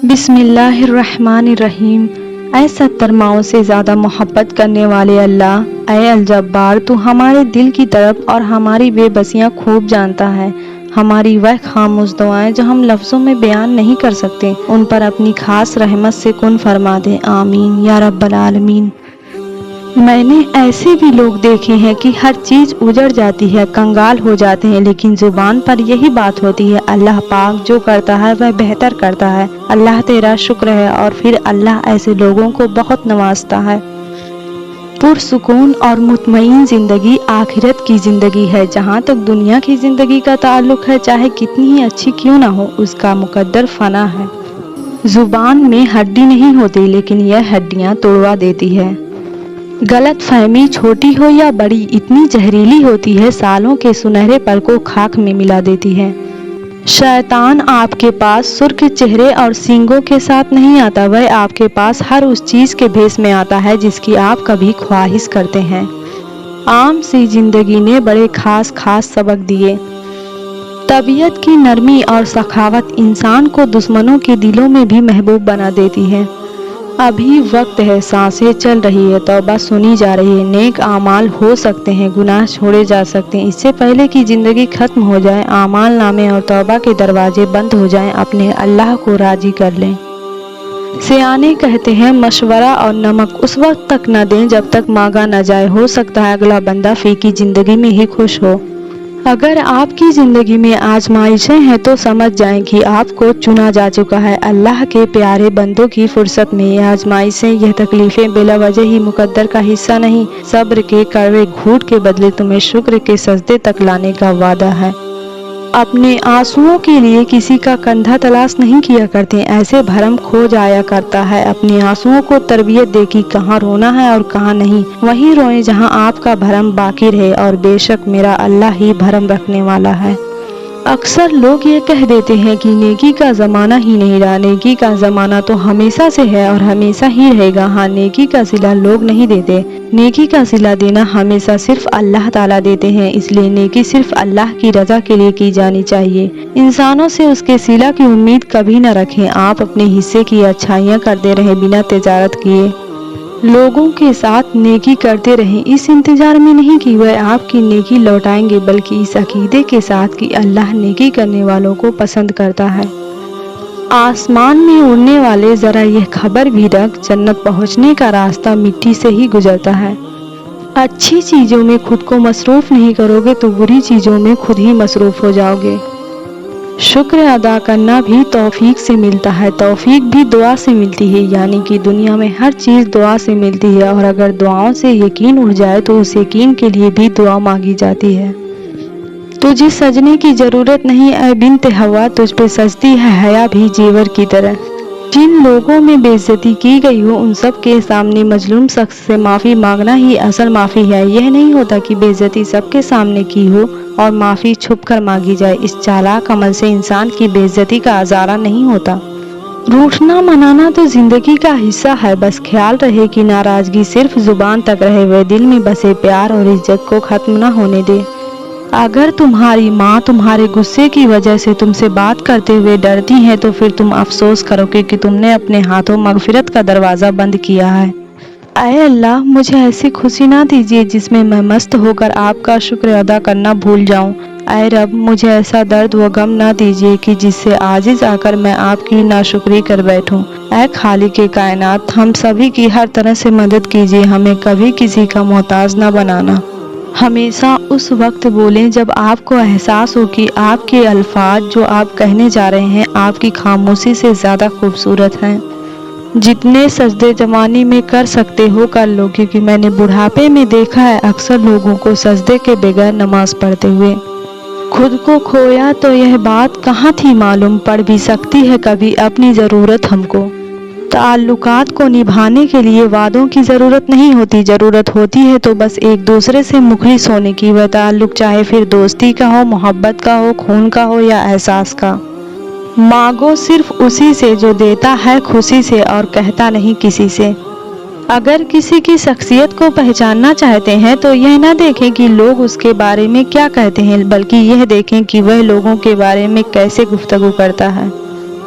بسم اللہ الرحمن الرحیم۔ اے 70 ماؤں سے زیادہ محبت کرنے والے اللہ، اے الجبار، تو ہمارے دل کی طرف اور ہماری بے بسیاں خوب جانتا ہے۔ ہماری وہ خاموش دعائیں جو ہم لفظوں میں بیان نہیں کر سکتے، ان پر اپنی خاص رحمت سے کن فرما دے، آمین یا رب العالمین۔ میں نے ایسے بھی لوگ دیکھے ہیں کہ ہر چیز اجڑ جاتی ہے، کنگال ہو جاتے ہیں، لیکن زبان پر یہی بات ہوتی ہے، اللہ پاک جو کرتا ہے وہ بہتر کرتا ہے، اللہ تیرا شکر ہے، اور پھر اللہ ایسے لوگوں کو بہت نوازتا ہے۔ پرسکون اور مطمئن زندگی آخرت کی زندگی ہے۔ جہاں تک دنیا کی زندگی کا تعلق ہے، چاہے کتنی ہی اچھی کیوں نہ ہو، اس کا مقدر فنا ہے۔ زبان میں ہڈی نہیں ہوتی، لیکن یہ ہڈیاں توڑوا دیتی ہے۔ غلط فہمی چھوٹی ہو یا بڑی اتنی زہریلی ہوتی ہے، سالوں کے سنہرے پل کو خاک میں ملا دیتی ہے۔ شیطان آپ کے پاس سرخ چہرے اور سینگوں کے ساتھ نہیں آتا، وہ آپ کے پاس ہر اس چیز کے بھیس میں آتا ہے جس کی آپ کبھی خواہش کرتے ہیں۔ عام سی زندگی نے بڑے خاص سبق دیے۔ طبیعت کی نرمی اور سخاوت انسان کو دشمنوں کے دلوں میں بھی محبوب بنا دیتی ہے۔ ابھی وقت ہے، سانسیں چل رہی ہے، توبہ سنی جا رہی ہے، نیک اعمال ہو سکتے ہیں، گناہ چھوڑے جا سکتے ہیں۔ اس سے پہلے کہ زندگی ختم ہو جائے، اعمال نامے اور توبہ کے دروازے بند ہو جائیں، اپنے اللہ کو راضی کر لیں۔ سیانے کہتے ہیں، مشورہ اور نمک اس وقت تک نہ دیں جب تک مانگا نہ جائے، ہو سکتا ہے اگلا بندہ فی کی زندگی میں ہی خوش ہو۔ اگر آپ کی زندگی میں آزمائشیں ہیں تو سمجھ جائیں کہ آپ کو چنا جا چکا ہے۔ اللہ کے پیارے بندوں کی فرصت میں یہ آزمائشیں، یہ تکلیفیں بلا وجہ ہی مقدر کا حصہ نہیں، صبر کے کڑوے گھونٹ کے بدلے تمہیں شکر کے سجدے تک لانے کا وعدہ ہے۔ اپنے آنسوؤں کے لیے کسی کا کندھا تلاش نہیں کیا کرتے، ایسے بھرم کھو جایا کرتا ہے۔ اپنے آنسوؤں کو تربیت دے کہ کہاں رونا ہے اور کہاں نہیں، وہیں روئیں جہاں آپ کا بھرم باقی رہے، اور بے شک میرا اللہ ہی بھرم رکھنے والا ہے۔ اکثر لوگ یہ کہہ دیتے ہیں کہ نیکی کا زمانہ ہی نہیں رہا، نیکی کا زمانہ تو ہمیشہ سے ہے اور ہمیشہ ہی رہے گا۔ ہاں، نیکی کا صلہ لوگ نہیں دیتے، نیکی کا صلہ دینا ہمیشہ صرف اللہ تعالیٰ دیتے ہیں، اس لیے نیکی صرف اللہ کی رضا کے لیے کی جانی چاہیے۔ انسانوں سے اس کے صلہ کی امید کبھی نہ رکھیں، آپ اپنے حصے کی اچھائیاں کرتے رہیں بنا تجارت کیے۔ لوگوں کے ساتھ نیکی کرتے رہیں، اس انتظار میں نہیں کہ وہ آپ کی نیکی لوٹائیں گے، بلکہ اس عقیدے کے ساتھ کہ اللہ نیکی کرنے والوں کو پسند کرتا ہے۔ آسمان میں اڑنے والے، ذرا یہ خبر بھی رکھ، جنت پہنچنے کا راستہ مٹی سے ہی گزرتا ہے۔ اچھی چیزوں میں خود کو مصروف نہیں کرو گے تو بری چیزوں میں خود ہی مصروف ہو جاؤ گے۔ شکر ادا کرنا بھی توفیق سے ملتا ہے، توفیق بھی دعا سے ملتی ہے، یعنی کہ دنیا میں ہر چیز دعا سے ملتی ہے، اور اگر دعاؤں سے یقین اٹھ جائے تو اس یقین کے لیے بھی دعا مانگی جاتی ہے۔ تجھے سجنے کی ضرورت نہیں اے بنت حوا، تجھ پہ سجتی ہے حیا بھی زیور کی طرح۔ جن لوگوں میں بے عزتی کی گئی ہو، ان سب کے سامنے مظلوم شخص سے معافی مانگنا ہی اصل معافی ہے۔ یہ نہیں ہوتا کہ بے عزتی سب کے سامنے کی ہو اور معافی چھپ کر مانگی جائے، اس چالاک عمل سے انسان کی بے عزتی کا ازالہ نہیں ہوتا۔ روٹھنا منانا تو زندگی کا حصہ ہے، بس خیال رہے کہ ناراضگی صرف زبان تک رہے، وہ دل میں بسے پیار اور عزت کو ختم نہ ہونے دے۔ اگر تمہاری ماں تمہارے غصے کی وجہ سے تم سے بات کرتے ہوئے ڈرتی ہے تو پھر تم افسوس کرو کہ تم نے اپنے ہاتھوں مغفرت کا دروازہ بند کیا ہے۔ اے اللہ، مجھے ایسی خوشی نہ دیجیے جس میں میں مست ہو کر آپ کا شکر ادا کرنا بھول جاؤں۔ اے رب، مجھے ایسا درد و غم نہ دیجیے کہ جس سے عاجز آ کر میں آپ کی ناشکری کر بیٹھوں۔ اے خالق کائنات، ہم سبھی کی ہر طرح سے مدد کیجیے، ہمیں کبھی کسی کا محتاج نہ بنانا۔ ہمیشہ اس وقت بولیں جب آپ کو احساس ہو کہ آپ کے الفاظ جو آپ کہنے جا رہے ہیں آپ کی خاموشی سے زیادہ خوبصورت ہیں۔ جتنے سجدے جوانی میں کر سکتے ہو کر لو، کیونکہ میں نے بڑھاپے میں دیکھا ہے اکثر لوگوں کو سجدے کے بغیر نماز پڑھتے ہوئے۔ خود کو کھویا تو یہ بات کہاں تھی معلوم، پڑ بھی سکتی ہے کبھی اپنی ضرورت ہم کو۔ تعلقات کو نبھانے کے لیے وعدوں کی ضرورت نہیں ہوتی، ضرورت ہوتی ہے تو بس ایک دوسرے سے مخلص ہونے کی، وہ تعلق چاہے پھر دوستی کا ہو، محبت کا ہو، خون کا ہو یا احساس کا۔ مانگو صرف اسی سے جو دیتا ہے خوشی سے اور کہتا نہیں کسی سے۔ اگر کسی کی شخصیت کو پہچاننا چاہتے ہیں تو یہ نہ دیکھیں کہ لوگ اس کے بارے میں کیا کہتے ہیں، بلکہ یہ دیکھیں کہ وہ لوگوں کے بارے میں کیسے گفتگو کرتا ہے۔